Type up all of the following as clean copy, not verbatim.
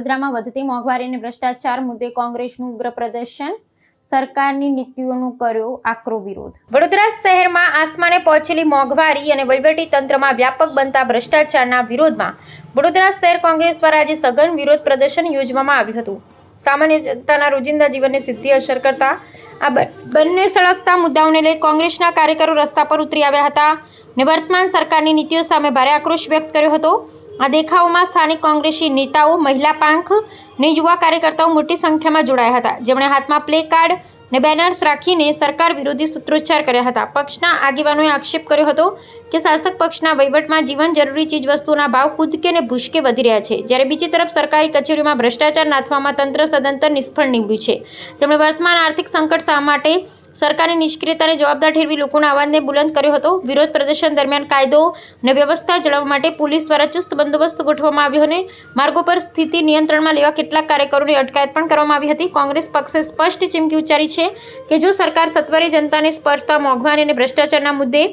વડોદરામાં વધતી મોંઘવારી અને ભ્રષ્ટાચાર મુદ્દે કોંગ્રેસનું ઉગ્ર પ્રદર્શન, સરકારની નીતિઓનો કર્યો આકરો વિરોધ। વડોદરા શહેરમાં આસમાને પહોંચેલી મોંઘવારી અને વહીવટી તંત્રમાં વ્યાપક બનતા ભ્રષ્ટાચારના વિરોધમાં વડોદરા શહેર કોંગ્રેસ દ્વારા આજે સઘન વિરોધ પ્રદર્શન યોજવામાં આવ્યું હતું। સામાન્ય જનતાના રોજિંદા જીવનને સીધી અસર કરતા આ બંને સળગતા મુદ્દાઓને લઈ કોંગ્રેસના કાર્યકરો રસ્તા પર ઉતરી આવ્યા હતા અને વર્તમાન સરકારની નીતિઓ સામે ભારે આક્રોશ વ્યક્ત કર્યો હતો। આ દેખાવોમાં સ્થાનિક કોંગ્રેસી નેતાઓ, મહિલા પાંખ અને યુવા કાર્યકર્તાઓ મોટી સંખ્યામાં જોડાયા હતા, જેમણે હાથમાં પ્લે કાર્ડ અને બેનર્સ રાખીને સરકાર વિરોધી સૂત્રોચ્ચાર કર્યા હતા। પક્ષના આગેવાનોએ આક્ષેપ કર્યો હતો કે શાસક પક્ષના વહીવટમાં જીવન જરૂરી ચીજવસ્તુઓના ભાવ કૂદકે અને ભૂસકે વધી રહ્યા છે, જ્યારે બીજી તરફ સરકારી કચેરીઓમાં ભ્રષ્ટાચાર નાથવામાં તંત્ર સદંતર નિષ્ફળ નીવડ્યું છે। તેમણે વર્તમાન આર્થિક સંકટ શા માટે સરકારની નિષ્ક્રિયતાને જવાબદાર ઠેરવી લોકોના અવાજને બુલંદ કર્યો હતો। વિરોધ પ્રદર્શન દરમિયાન કાયદો અને વ્યવસ્થા જાળવવા માટે પોલીસ દ્વારા ચુસ્ત બંદોબસ્ત ગોઠવવામાં આવ્યો અને માર્ગો પર સ્થિતિ નિયંત્રણમાં લેવા કેટલાક કાર્યકરોની અટકાયત પણ કરવામાં આવી હતી। કોંગ્રેસ પક્ષે સ્પષ્ટ ચીમકી ઉચ્ચારી છે કે જો સરકાર સત્વરે જનતાને સ્પર્શતા મોંઘવારી અને ભ્રષ્ટાચારના મુદ્દે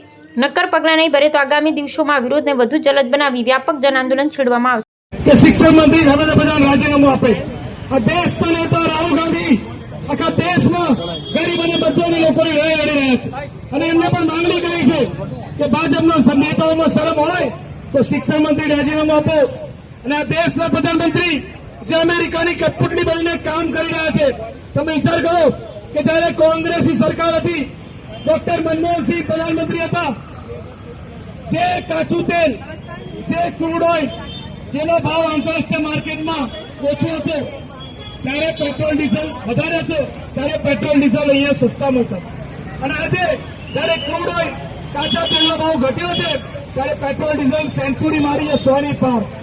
નક્કર પગલાં નહીં ભરે તો આગામી દિવસોમાં વિરોધને વધુ જલદ બનાવી વ્યાપક જન આંદોલન છેડવામાં આવશે। શિક્ષણ મંત્રી ધર્મેન્દ્ર પ્રધાન રાજીનામું આપે। આ દેશના નેતા રાહુલ ગાંધી આખા દેશમાં ગરીબ અને મધ્યમ લોકોની લડાઈ લડી રહ્યા છે અને એમને પણ માંગણી કરી છે કે ભાજપના નેતાઓમાં શરમ હોય તો શિક્ષણ મંત્રી રાજીનામું આપો અને આ દેશના પ્રધાનમંત્રી જે અમેરિકાની કઠપૂતળી બનીને કામ કરી રહ્યા છે, તમે વિચાર કરો કે જયારે કોંગ્રેસની સરકાર હતી, ડોક્ટર મનમોહનસિંહ પ્રધાનમંત્રી હતા, જે કાચું તેલ, જે ક્રૂડ ઓઇલ, જેનો ભાવ આંતરરાષ્ટ્રીય માર્કેટમાં ઓછો હતો, ત્યારે પેટ્રોલ ડીઝલ વધારે હતો, ત્યારે પેટ્રોલ ડીઝલ અહીંયા સસ્તા મળતા અને આજે જયારે ક્રૂડ ઓઇલ, કાચા તેલનો ભાવ ઘટ્યો છે, ત્યારે પેટ્રોલ ડીઝલ સેન્ચુરી મારી છે 100 ની પાર।